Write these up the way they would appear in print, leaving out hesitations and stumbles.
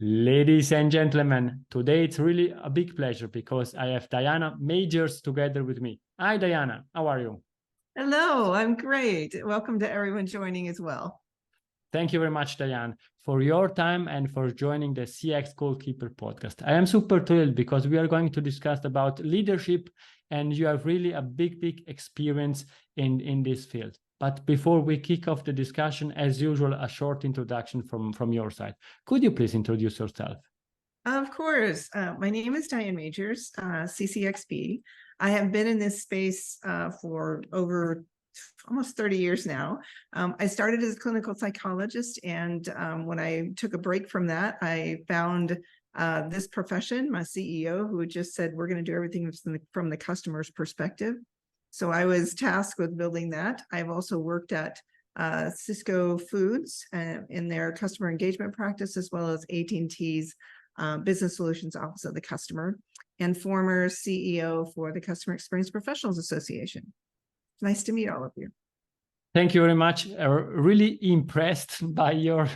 Ladies and gentlemen, today it's really a big pleasure because I have Diane Magers together with me. Hi, Diane. How are you? Hello, I'm great. Welcome to everyone joining as well. Thank you very much, Diane, for your time and for joining the CX Goalkeeper Podcast. I am super thrilled because we are going to discuss about leadership, and you have really a big experience in this field. But before we kick off the discussion, as usual, a short introduction from your side. Could you please introduce yourself? Of course. My name is Diane Magers, CCXP. I have been in this space for over almost 30 years now. I started as a clinical psychologist, and when I took a break from that, I found this profession, my CEO, who just said, we're going to do everything from the customer's perspective. So I was tasked with building that. I've also worked at Cisco Foods in their customer engagement practice, as well as AT&T's Business Solutions Office of the Customer, and former CEO for the Customer Experience Professionals Association. Nice to meet all of you. Thank you very much. Really impressed by your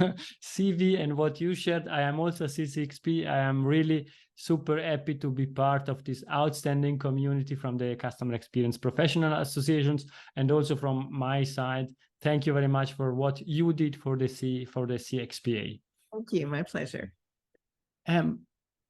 CV and what you shared. I am also CCXP. I am really super happy to be part of this outstanding community from the Customer Experience Professional Associations, and also from my side. Thank you very much for what you did for the CXPA. Thank you. My pleasure.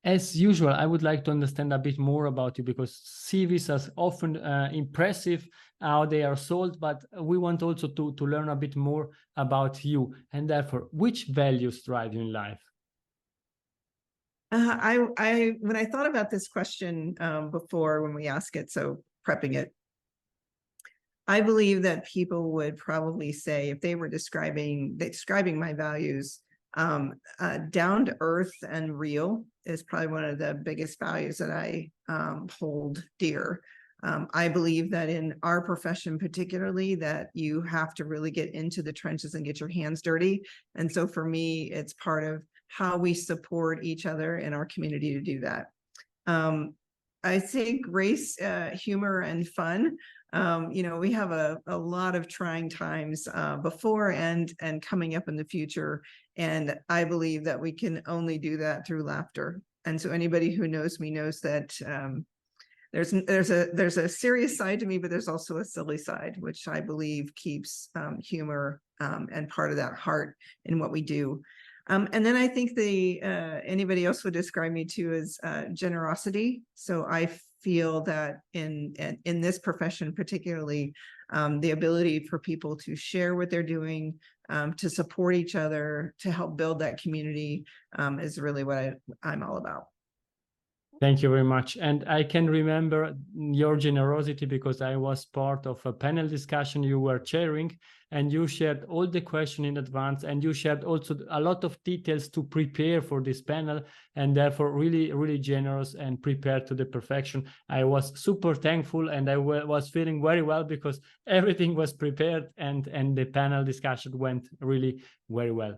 As usual, I would like to understand a bit more about you, because CVs are often impressive how they are sold, but we want also to learn a bit more about you, and therefore, which values drive you in life? When I thought about this question before, when we ask it, so prepping it, I believe that people would probably say, if they were describing my values, down to earth and real is probably one of the biggest values that I hold dear. I believe that in our profession, particularly, that you have to really get into the trenches and get your hands dirty. And so for me, it's part of how we support each other in our community to do that. I say grace, humor, and fun. We have a lot of trying times before and coming up in the future. And I believe that we can only do that through laughter. And so anybody who knows me knows that there's a serious side to me, but there's also a silly side, which I believe keeps humor and part of that heart in what we do. And then I think anybody else would describe me too as generosity. So I feel that in this profession, particularly, the ability for people to share what they're doing, to support each other, to help build that community is really what I'm all about. Thank you very much. And I can remember your generosity because I was part of a panel discussion you were chairing, and you shared all the questions in advance, and you shared also a lot of details to prepare for this panel, and therefore really generous and prepared to the perfection. I was super thankful, and I was feeling very well because everything was prepared, and the panel discussion went really very well.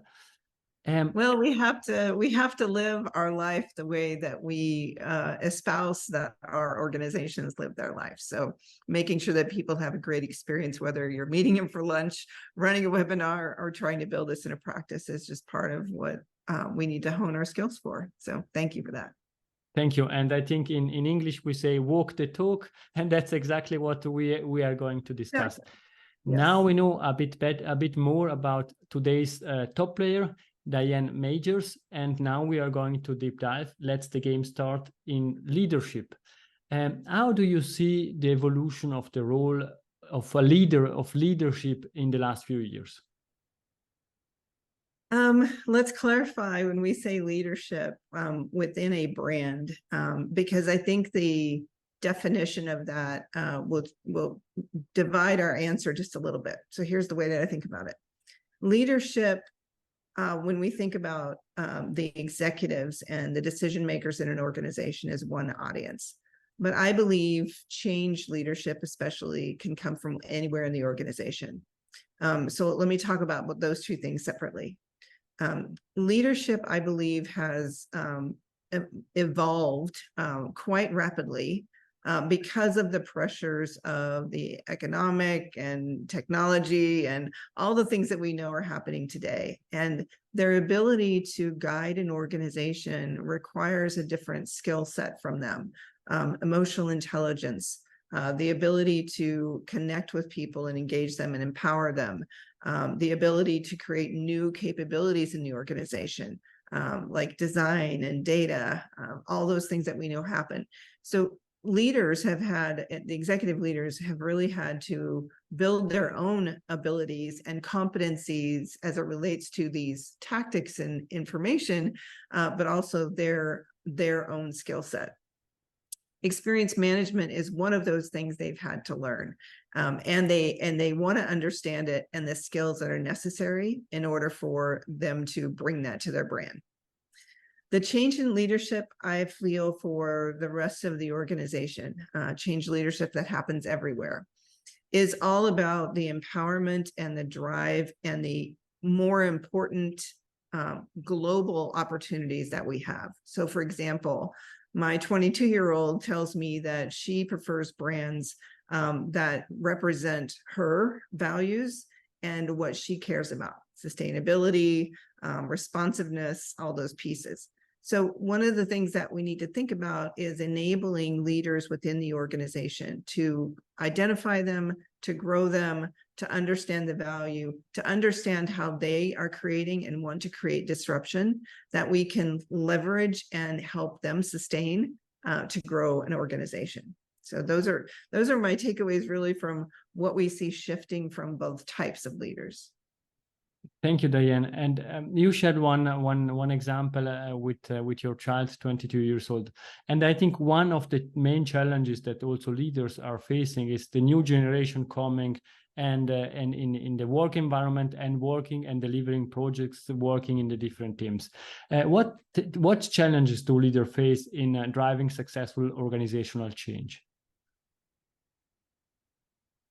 Well, we have to live our life the way that we espouse that our organizations live their life. So making sure that people have a great experience, whether you're meeting them for lunch, running a webinar, or trying to build this in a practice, is just part of what we need to hone our skills for. So thank you for that. Thank you. And I think in English we say walk the talk, and that's exactly what we are going to discuss. Yeah. Now we know a bit more about today's top player, Diane Magers, and now we are going to deep dive. Let's the game start in leadership. How do you see the evolution of the role of a leader, of leadership, in the last few years? Let's clarify when we say leadership within a brand, because I think the definition of that will divide our answer just a little bit. So here's the way that I think about it. Leadership, when we think about the executives and the decision makers in an organization, is one audience. But I believe change leadership especially can come from anywhere in the organization. So let me talk about those two things separately. Leadership, I believe, has evolved quite rapidly because of the pressures of the economic and technology and all the things that we know are happening today. And their ability to guide an organization requires a different skill set from them. Emotional intelligence, the ability to connect with people and engage them and empower them, the ability to create new capabilities in the organization, like design and data, all those things that we know happen. So leaders have had, the executive leaders have really had to build their own abilities and competencies as it relates to these tactics and information, but also their own skill set. Experience management is one of those things they've had to learn, and they want to understand it and the skills that are necessary in order for them to bring that to their brand. The change in leadership, I feel, for the rest of the organization, change leadership that happens everywhere, is all about the empowerment and the drive and the more important global opportunities that we have. So, for example, my 22-year-old tells me that she prefers brands that represent her values and what she cares about: sustainability, responsiveness, all those pieces. So one of the things that we need to think about is enabling leaders within the organization to identify them, to grow them, to understand the value, to understand how they are creating and want to create disruption that we can leverage and help them sustain to grow an organization. So those are my takeaways really from what we see shifting from both types of leaders. Thank you, Diane. And you shared one example with your child, 22 years old. And I think one of the main challenges that also leaders are facing is the new generation coming and in the work environment and working and delivering projects, working in the different teams. What challenges do leaders face in driving successful organizational change?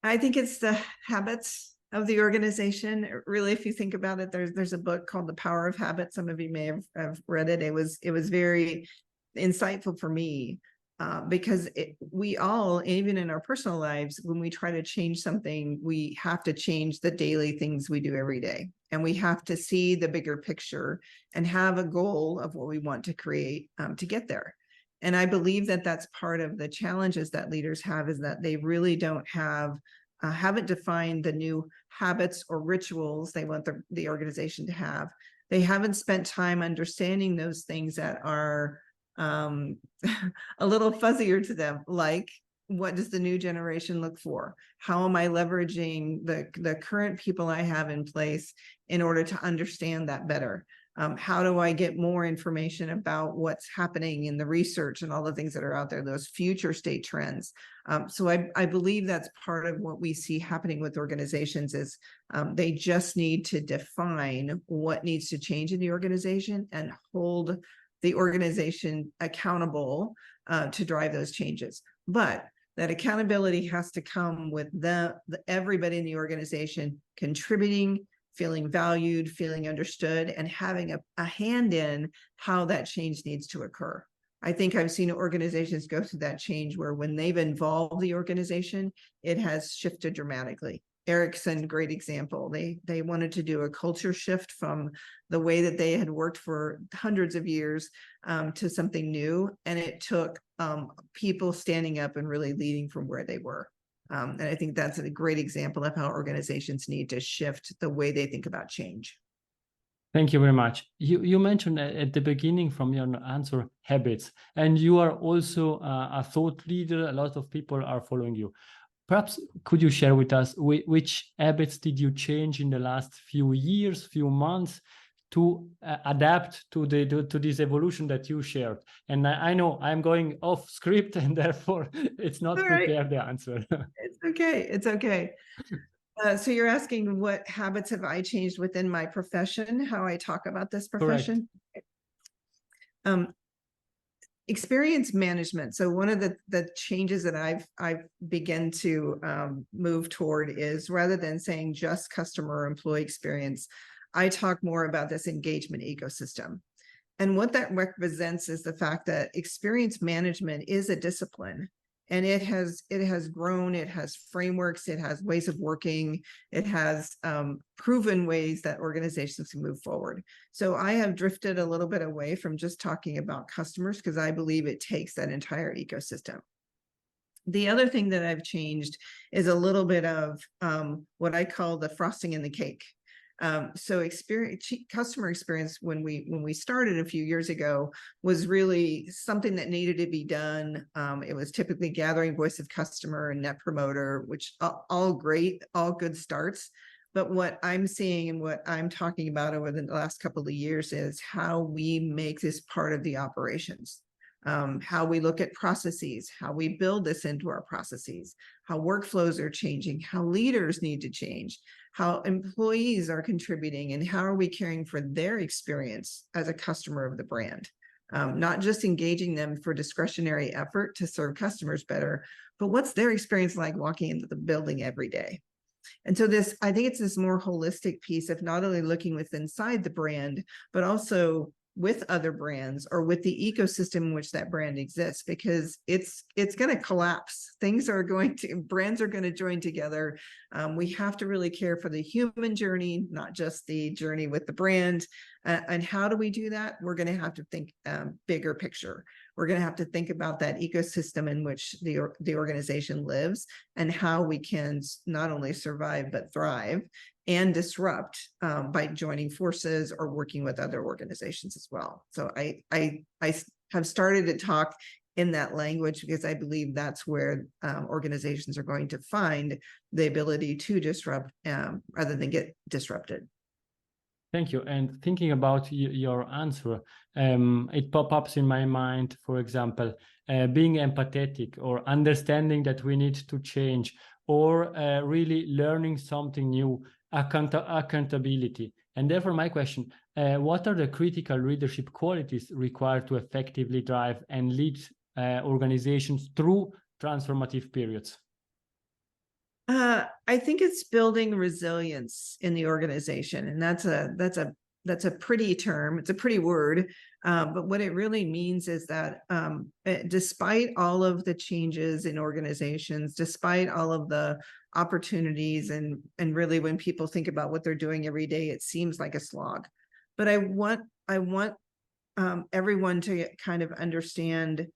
I think it's the habits of the organization. Really, if you think about it, there's a book called The Power of Habit. Some of you may have read it. It was very insightful for me because we all, even in our personal lives, when we try to change something, we have to change the daily things we do every day. And we have to see the bigger picture and have a goal of what we want to create to get there. And I believe that that's part of the challenges that leaders have, is that they really don't haven't defined the new habits or rituals they want the organization to have. They haven't spent time understanding those things that are a little fuzzier to them, like what does the new generation look for? How am I leveraging the current people I have in place in order to understand that better? How do I get more information about what's happening in the research and all the things that are out there, those future state trends? So I believe that's part of what we see happening with organizations is they just need to define what needs to change in the organization and hold the organization accountable to drive those changes. But that accountability has to come with everybody in the organization contributing, feeling valued, feeling understood, and having a hand in how that change needs to occur. I think I've seen organizations go through that change where when they've involved the organization, it has shifted dramatically. Ericsson, great example. They wanted to do a culture shift from the way that they had worked for hundreds of years to something new. And it took people standing up and really leading from where they were. And I think that's a great example of how organizations need to shift the way they think about change. Thank you very much. You mentioned at the beginning from your answer habits, and you are also a thought leader. A lot of people are following you. Perhaps could you share with us which habits did you change in the last few years, few months, to adapt to this evolution that you shared? And I know I'm going off script, and therefore it's not prepared the answer. It's okay. It's okay. So you're asking what habits have I changed within my profession, how I talk about this profession? Experience management. So one of the changes that I've begun to move toward is, rather than saying just customer or employee experience, I talk more about this engagement ecosystem. And what that represents is the fact that experience management is a discipline. And it has grown, it has frameworks, it has ways of working, it has proven ways that organizations can move forward. So I have drifted a little bit away from just talking about customers, because I believe it takes that entire ecosystem. The other thing that I've changed is a little bit of what I call the frosting in the cake. So customer experience when we started a few years ago was really something that needed to be done. It was typically gathering voice of customer and net promoter, which all great, all good starts. But what I'm seeing and what I'm talking about over the last couple of years is how we make this part of the operations. How we look at processes, how we build this into our processes, how workflows are changing, how leaders need to change, how employees are contributing, and how are we caring for their experience as a customer of the brand. Not just engaging them for discretionary effort to serve customers better, but what's their experience like walking into the building every day. And so I think it's this more holistic piece of not only looking with inside the brand, but also with other brands or with the ecosystem in which that brand exists, because it's going to collapse. Brands are going to join together. We have to really care for the human journey, not just the journey with the brand. And how do we do that? We're going to have to think bigger picture. We're going to have to think about that ecosystem in which the organization lives, and how we can not only survive, but thrive and disrupt by joining forces or working with other organizations as well. So I have started to talk in that language, because I believe that's where organizations are going to find the ability to disrupt rather than get disrupted. Thank you. And thinking about your answer, it pop-ups in my mind, for example, being empathetic or understanding that we need to change, or really learning something new, accountability. And therefore, my question, what are the critical leadership qualities required to effectively drive and lead organizations through transformative periods? I think it's building resilience in the organization, and that's a pretty term. It's a pretty word, but what it really means is that despite all of the changes in organizations, despite all of the opportunities, and really when people think about what they're doing every day, it seems like a slog. But I want everyone to kind of understand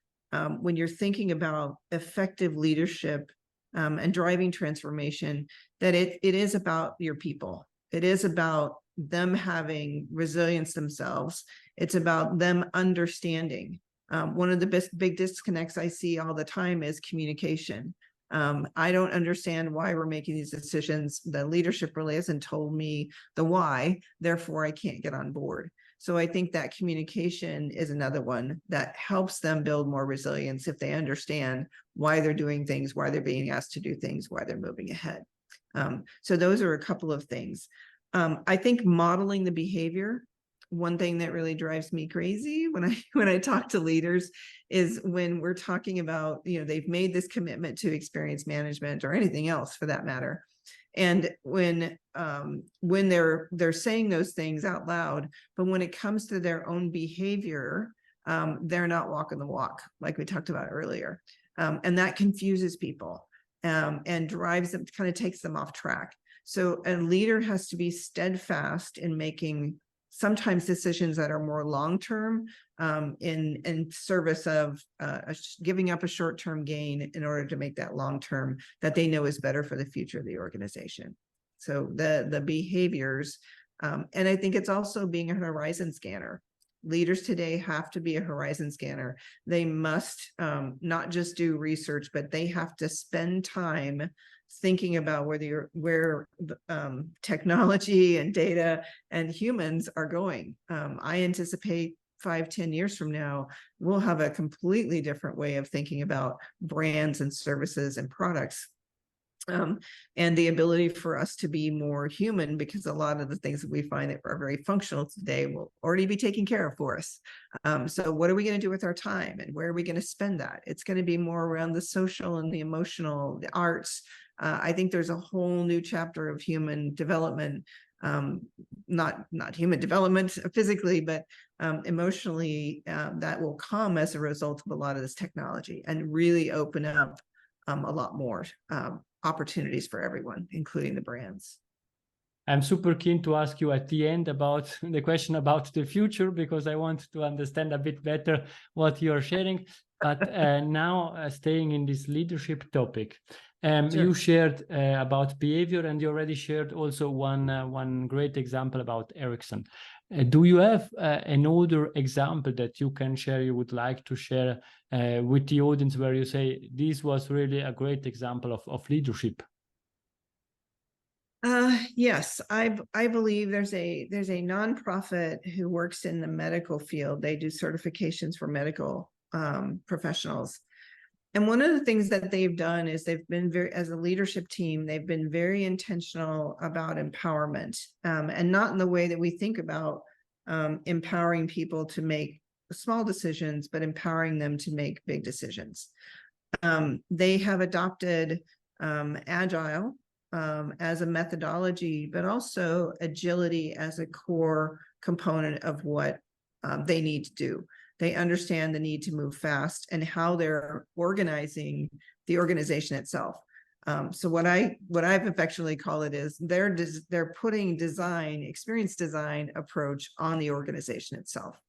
when you're thinking about effective leadership and driving transformation, that it is about your people. It is about them having resilience themselves. It's about them understanding. One of the big disconnects I see all the time is communication. I don't understand why we're making these decisions. The leadership really hasn't told me the why, therefore I can't get on board. So I think that communication is another one that helps them build more resilience if they understand why they're doing things, why they're being asked to do things, why they're moving ahead. So those are a couple of things. I think modeling the behavior, one thing that really drives me crazy when I talk to leaders is when we're talking about, they've made this commitment to experience management or anything else for that matter. And when they're saying those things out loud, but when it comes to their own behavior, they're not walking the walk, like we talked about earlier. And that confuses people and drives them, kind of takes them off track. So a leader has to be steadfast in making sometimes decisions that are more long-term in service of giving up a short-term gain in order to make that long-term that they know is better for the future of the organization. So the behaviors, and I think it's also being a horizon scanner. Leaders today have to be a horizon scanner. They must not just do research, but they have to spend time thinking about where technology and data and humans are going. I anticipate 5-10 years from now, we'll have a completely different way of thinking about brands and services and products. And the ability for us to be more human, because a lot of the things that we find that are very functional today will already be taken care of for us. So what are we going to do with our time, and where are we going to spend that? It's going to be more around the social and the emotional, the arts. I think there's a whole new chapter of human development not human development physically, but emotionally, that will come as a result of a lot of this technology, and really open up a lot more opportunities for everyone, including the brands. I'm super keen to ask you at the end about the question about the future, because I want to understand a bit better what you're sharing. But now staying in this leadership topic, Sure. you shared about behavior, and you already shared also one great example about Ericsson. Do you have an older example that you can share, you would like to share with the audience, where you say this was really a great example of leadership? Yes, I believe there's a nonprofit who works in the medical field. They do certifications for medical professionals. And one of the things that they've done is they've been as a leadership team, they've been very intentional about empowerment, and not in the way that we think about empowering people to make small decisions, but empowering them to make big decisions. They have adopted Agile as a methodology, but also agility as a core component of what they need to do. They understand the need to move fast and how they're organizing the organization itself. So what I've affectionately call it is they're putting experience design approach on the organization itself,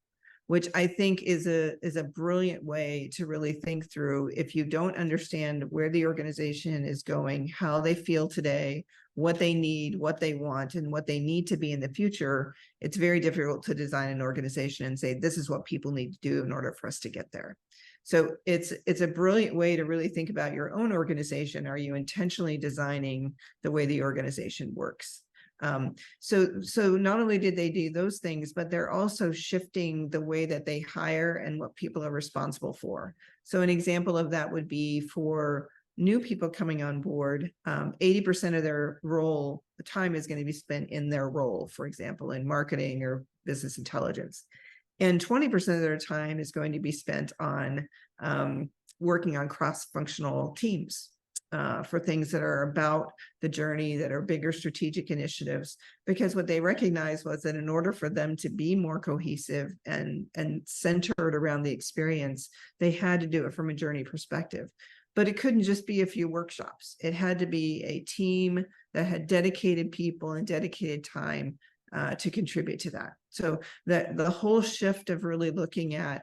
which I think is a brilliant way to really think through. If you don't understand where the organization is going, how they feel today, what they need, what they want, and what they need to be in the future, it's very difficult to design an organization and say, this is what people need to do in order for us to get there. So it's a brilliant way to really think about your own organization. Are you intentionally designing the way the organization works? So not only did they do those things, but they're also shifting the way that they hire and what people are responsible for. So an example of that would be for new people coming on board, 80% of their role, the time is going to be spent in their role, for example, in marketing or business intelligence. And 20% of their time is going to be spent on working on cross-functional teams. For things that are about the journey, that are bigger strategic initiatives, because what they recognized was that in order for them to be more cohesive and centered around the experience, they had to do it from a journey perspective. But it couldn't just be a few workshops. It had to be a team that had dedicated people and dedicated time to contribute to that. So that the whole shift of really looking at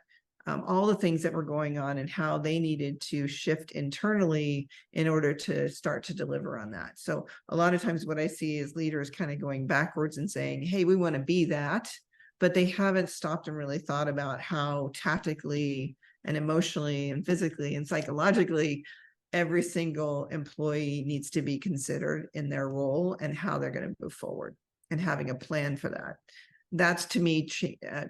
all the things that were going on and how they needed to shift internally in order to start to deliver on that. So a lot of times what I see is leaders kind of going backwards and saying, hey, we want to be that, but they haven't stopped and really thought about how tactically and emotionally and physically and psychologically every single employee needs to be considered in their role and how they're going to move forward, and having a plan for that. That's, to me,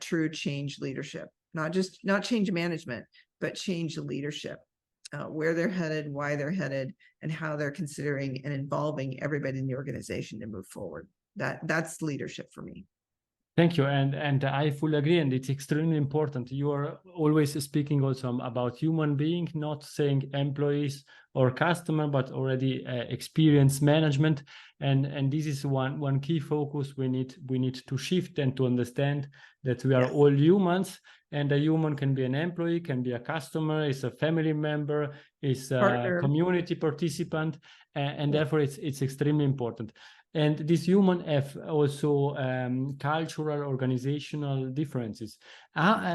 true change leadership. Not change management, but change leadership, where they're headed, why they're headed, and how they're considering and involving everybody in the organization to move forward. That's leadership for me. Thank you, and I fully agree, and it's extremely important. You are always speaking also about human being, not saying employees or customer, but already experience management, and this is one key focus we need to shift and to understand that we are all humans, and a human can be an employee, can be a customer, is a family member, is a partner, community participant, and therefore it's extremely important. And these humans have also cultural, organizational differences.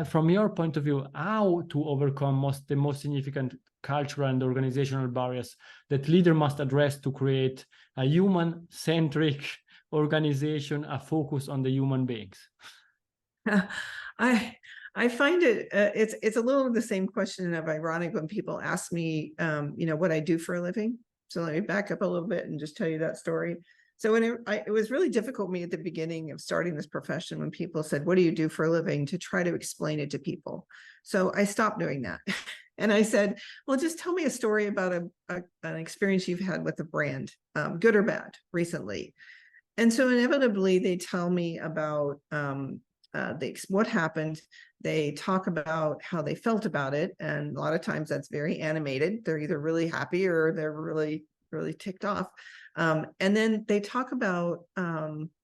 From your point of view, how to overcome the most significant cultural and organizational barriers that leader must address to create a human-centric organization, a focus on the human beings? I find it's a little of the same question of ironic when people ask me, what I do for a living. So let me back up a little bit and just tell you that story. So when it was really difficult for me at the beginning of starting this profession, when people said, what do you do for a living, to try to explain it to people. So I stopped doing that. And I said, well, just tell me a story about an experience you've had with a brand, good or bad, recently. And so inevitably they tell me about what happened. They talk about how they felt about it. And a lot of times that's very animated. They're either really happy or they're really really ticked off. And then they talk about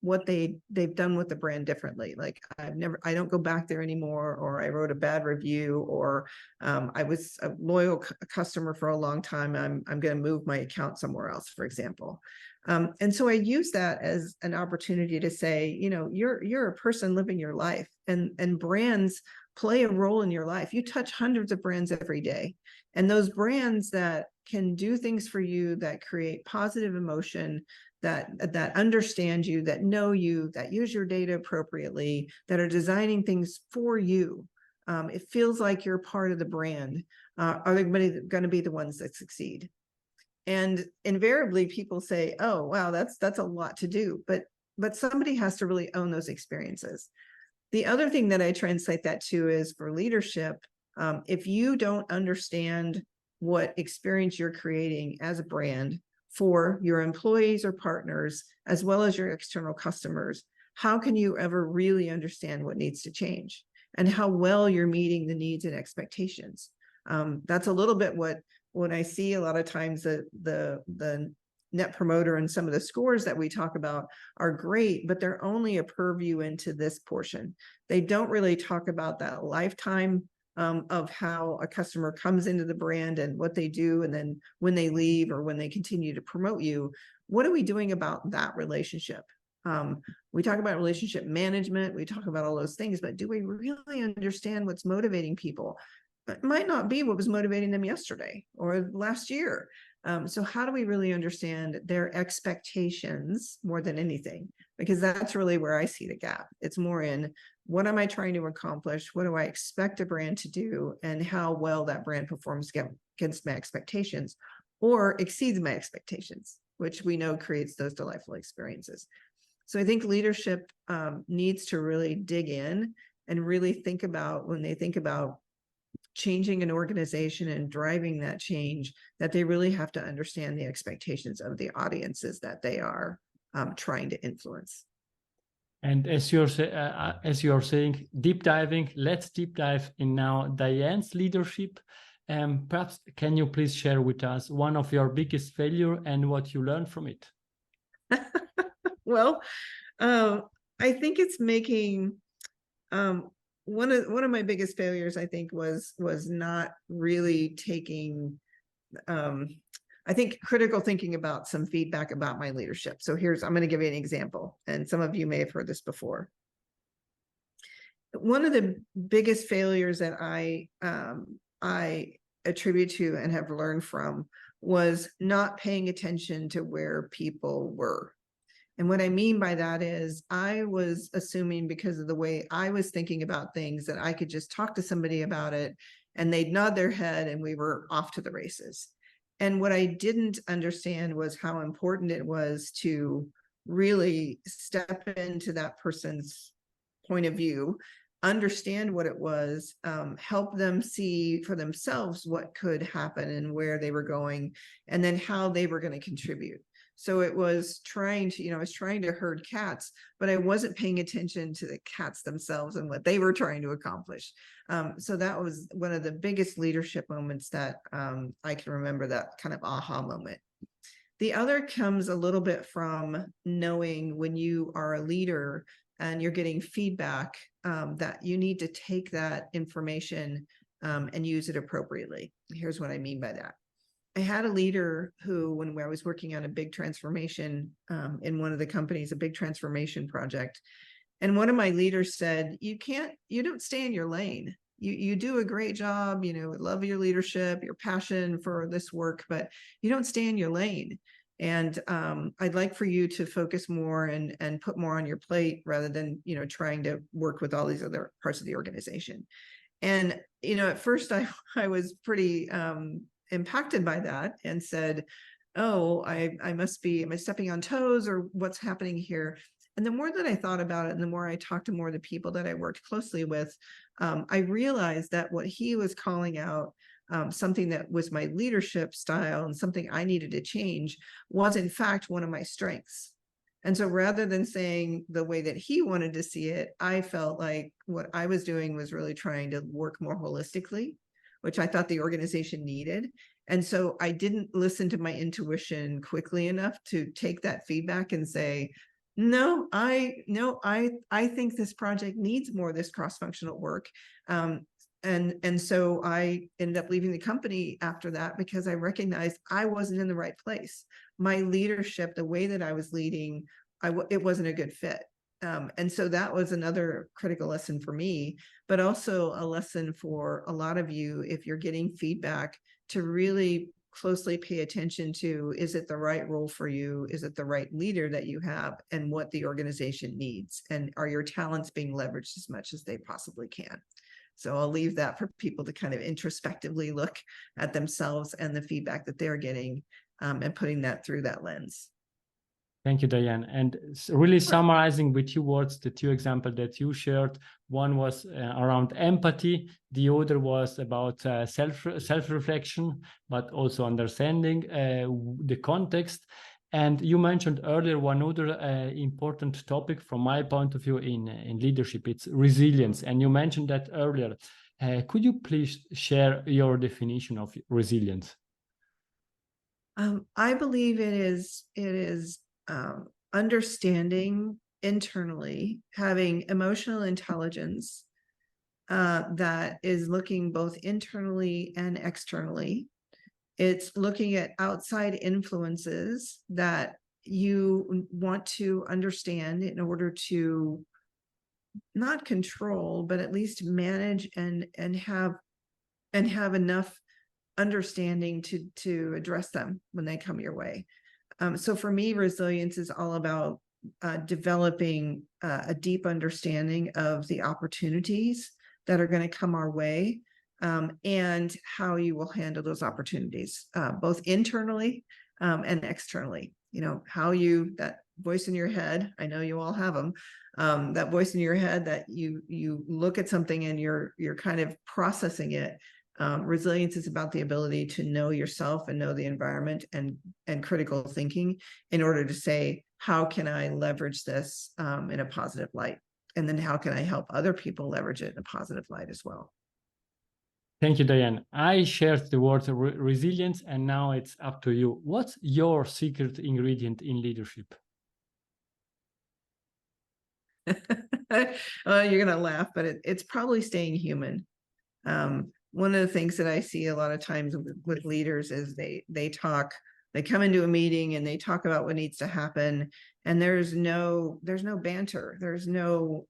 what they've done with the brand differently. Like I don't go back there anymore, or I wrote a bad review, or I was a loyal customer for a long time. I'm going to move my account somewhere else, for example. And so I use that as an opportunity to say, you're a person living your life, and brands play a role in your life. You touch hundreds of brands every day, and those brands that can do things for you, that create positive emotion, that understand you, that know you, that use your data appropriately, that are designing things for you. It feels like you're part of the brand. Are they going to be the ones that succeed? And invariably people say, oh, wow, that's a lot to do. But somebody has to really own those experiences. The other thing that I translate that to is for leadership. If you don't understand what experience you're creating as a brand for your employees or partners, as well as your external customers, how can you ever really understand what needs to change and how well you're meeting the needs and expectations? That's a little bit what I see a lot of times. The net promoter and some of the scores that we talk about are great, but they're only a purview into this portion. They don't really talk about that lifetime of how a customer comes into the brand and what they do, and then when they leave or when they continue to promote you, what are we doing about that relationship? We talk about relationship management, we talk about all those things, but do we really understand what's motivating people? It might not be what was motivating them yesterday or last year. So how do we really understand their expectations more than anything? Because that's really where I see the gap. It's more in, what am I trying to accomplish? What do I expect a brand to do? And how well that brand performs against my expectations or exceeds my expectations, which we know creates those delightful experiences. So I think leadership needs to really dig in and really think about, when they think about changing an organization and driving that change, that they really have to understand the expectations of the audiences that they are trying to influence. And as you're saying, deep diving, let's deep dive in now Diane's leadership. Perhaps can you please share with us one of your biggest failure and what you learned from it? Well, I think it's making one of my biggest failures, I think, was not really taking I think critical thinking about some feedback about my leadership. So I'm going to give you an example, and some of you may have heard this before. One of the biggest failures that I attribute to and have learned from was not paying attention to where people were. And what I mean by that is I was assuming, because of the way I was thinking about things, that I could just talk to somebody about it and they'd nod their head and we were off to the races. And what I didn't understand was how important it was to really step into that person's point of view, understand what it was, help them see for themselves what could happen and where they were going, and then how they were going to contribute. So it was trying to, I was trying to herd cats, but I wasn't paying attention to the cats themselves and what they were trying to accomplish. So that was one of the biggest leadership moments that I can remember, that kind of aha moment. The other comes a little bit from knowing when you are a leader and you're getting feedback, that you need to take that information and use it appropriately. Here's what I mean by that. I had a leader who, when I was working on a big transformation in one of the companies, a big transformation project, and one of my leaders said, you don't stay in your lane. You do a great job, love your leadership, your passion for this work, but you don't stay in your lane. And I'd like for you to focus more and put more on your plate, rather than, trying to work with all these other parts of the organization. And, at first I was pretty impacted by that and said, oh, am I stepping on toes, or what's happening here? And the more that I thought about it, and the more I talked to more of the people that I worked closely with, I realized that what he was calling out, something that was my leadership style and something I needed to change, was in fact one of my strengths. And so rather than saying the way that he wanted to see it, I felt like what I was doing was really trying to work more holistically which I thought the organization needed. And so I didn't listen to my intuition quickly enough to take that feedback and say, no, I think this project needs more of this cross-functional work. And so I ended up leaving the company after that because I recognized I wasn't in the right place. My leadership, the way that I was leading, it wasn't a good fit. And so that was another critical lesson for me, but also a lesson for a lot of you if you're getting feedback to really closely pay attention to, is it the right role for you? Is it the right leader that you have, and what the organization needs? And are your talents being leveraged as much as they possibly can? So I'll leave that for people to kind of introspectively look at themselves and the feedback that they're getting, and putting that through that lens. Thank you, Diane. And really summarizing with your words, the two examples that you shared, one was around empathy, the other was about self-reflection, but also understanding the context. And you mentioned earlier one other important topic from my point of view in leadership, it's resilience. And you mentioned that earlier. Could you please share your definition of resilience? I believe it is understanding internally, having emotional intelligence that is looking both internally and externally. It's looking at outside influences that you want to understand in order to not control, but at least manage and have enough understanding to address them when they come your way. So for me, resilience is all about developing a deep understanding of the opportunities that are going to come our way, and how you will handle those opportunities, both internally and externally. You know, how that voice in your head, I know you all have them, that voice in your head that you look at something and you're kind of processing it. Resilience is about the ability to know yourself and know the environment and critical thinking in order to say, how can I leverage this in a positive light? And then how can I help other people leverage it in a positive light as well? Thank you, Diane. I shared the word resilience, and now it's up to you. What's your secret ingredient in leadership? You're going to laugh, but it's probably staying human. One of the things that I see a lot of times with leaders is they come into a meeting and they talk about what needs to happen, and there's no banter. There's no,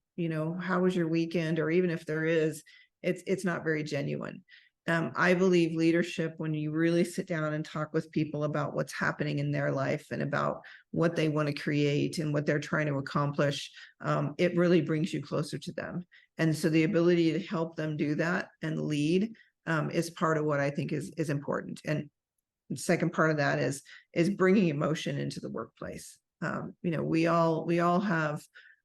how was your weekend? Or even if there is, it's not very genuine. I believe leadership, when you really sit down and talk with people about what's happening in their life and about what they want to create and what they're trying to accomplish, it really brings you closer to them. And so the ability to help them do that and lead is part of what I think is important. And the second part of that is bringing emotion into the workplace. We all have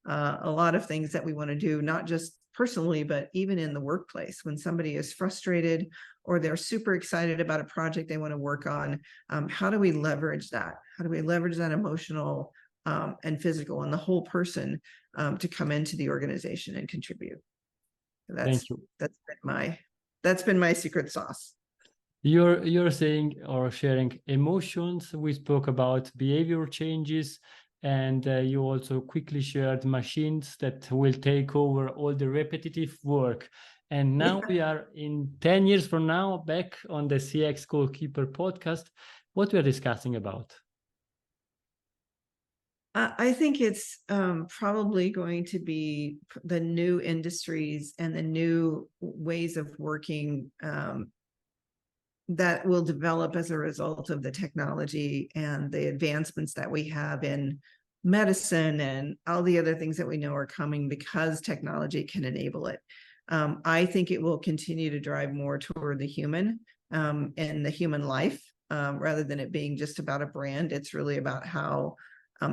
a lot of things that we want to do, not just personally, but even in the workplace. When somebody is frustrated or they're super excited about a project they want to work on, how do we leverage that? How do we leverage that emotional and physical and the whole person to come into the organization and contribute? Thank you. That's been my secret sauce. You're saying or sharing emotions. We spoke about behavior changes, and you also quickly shared machines that will take over all the repetitive work. And now we are in 10 years from now back on the CX Goalkeeper podcast. What we are discussing about? I think it's probably going to be the new industries and the new ways of working that will develop as a result of the technology and the advancements that we have in medicine and all the other things that we know are coming because technology can enable it. I think it will continue to drive more toward the human and the human life rather than it being just about a brand. It's really about how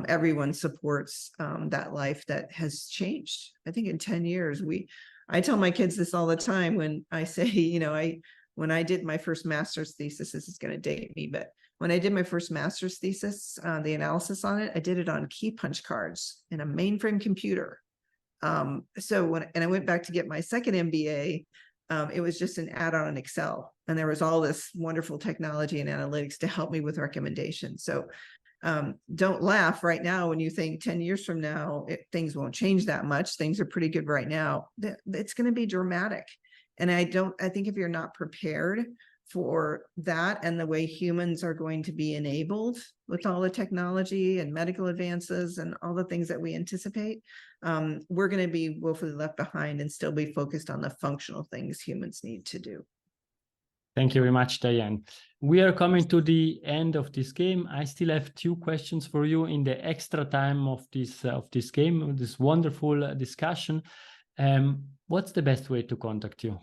everyone supports that life that has changed. I think in 10 years, I tell my kids this all the time when I say, when I did my first master's thesis, this is going to date me, but when I did my first master's thesis, the analysis on it, I did it on key punch cards in a mainframe computer. So when I went back to get my second MBA, it was just an add-on in Excel. And there was all this wonderful technology and analytics to help me with recommendations. So don't laugh right now when you think 10 years from now, things won't change that much. Things are pretty good right now. It's going to be dramatic. And I think if you're not prepared for that and the way humans are going to be enabled with all the technology and medical advances and all the things that we anticipate, we're going to be woefully left behind and still be focused on the functional things humans need to do. Thank you very much, Diane. We are coming to the end of this game. I still have 2 questions for you in the extra time of this game, this wonderful discussion. What's the best way to contact you?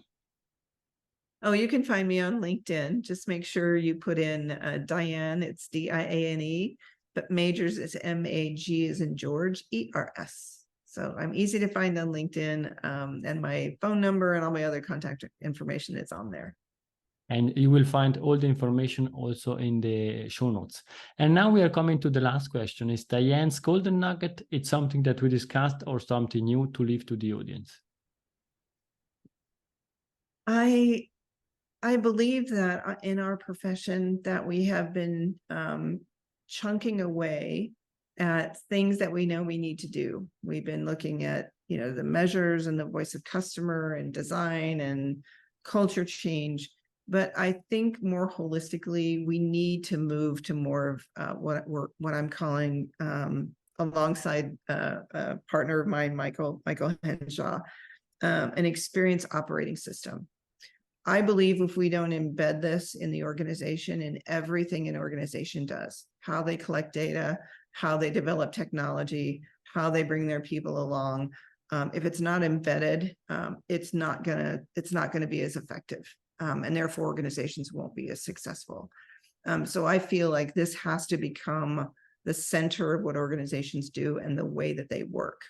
Oh, you can find me on LinkedIn. Just make sure you put in Diane, it's Diane, but Magers is MAG as in George, ERS. So I'm easy to find on LinkedIn, and my phone number and all my other contact information is on there. And you will find all the information also in the show notes. And now we are coming to the last question. Is Diane's golden nugget, it's something that we discussed or something new to leave to the audience? I believe that in our profession that we have been chunking away at things that we know we need to do. We've been looking at, the measures and the voice of customer and design and culture change. But I think more holistically, we need to move to more of what I'm calling, alongside a partner of mine, Michael Henshaw, an experience operating system. I believe if we don't embed this in the organization, in everything an organization does, how they collect data, how they develop technology, how they bring their people along, if it's not embedded, it's not gonna be as effective. And therefore organizations won't be as successful. So I feel like this has to become the center of what organizations do and the way that they work.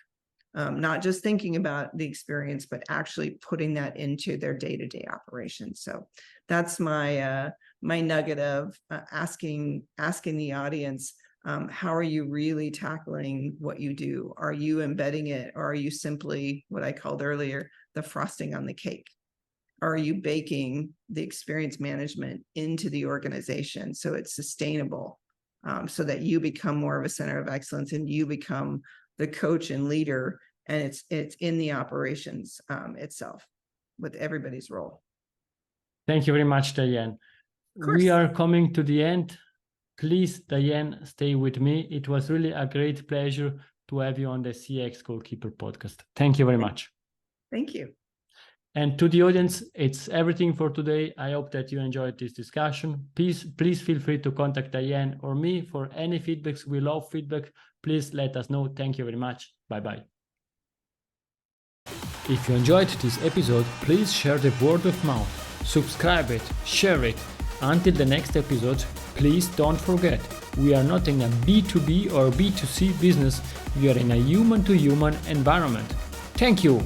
Not just thinking about the experience, but actually putting that into their day-to-day operations. So that's my nugget of asking the audience, how are you really tackling what you do? Are you embedding it, or are you simply what I called earlier, the frosting on the cake? Are you baking the experience management into the organization so it's sustainable, so that you become more of a center of excellence and you become the coach and leader, and it's in the operations itself with everybody's role. Thank you very much, Diane. We are coming to the end. Please, Diane, stay with me. It was really a great pleasure to have you on the CX Goalkeeper podcast. Thank you very much. Thank you. And to the audience, it's everything for today. I hope that you enjoyed this discussion. Please feel free to contact Diane or me for any feedbacks. We love feedback. Please let us know. Thank you very much. Bye-bye. If you enjoyed this episode, please share the word of mouth. Subscribe it, share it. Until the next episode, please don't forget, we are not in a B2B or B2C business. We are in a human-to-human environment. Thank you.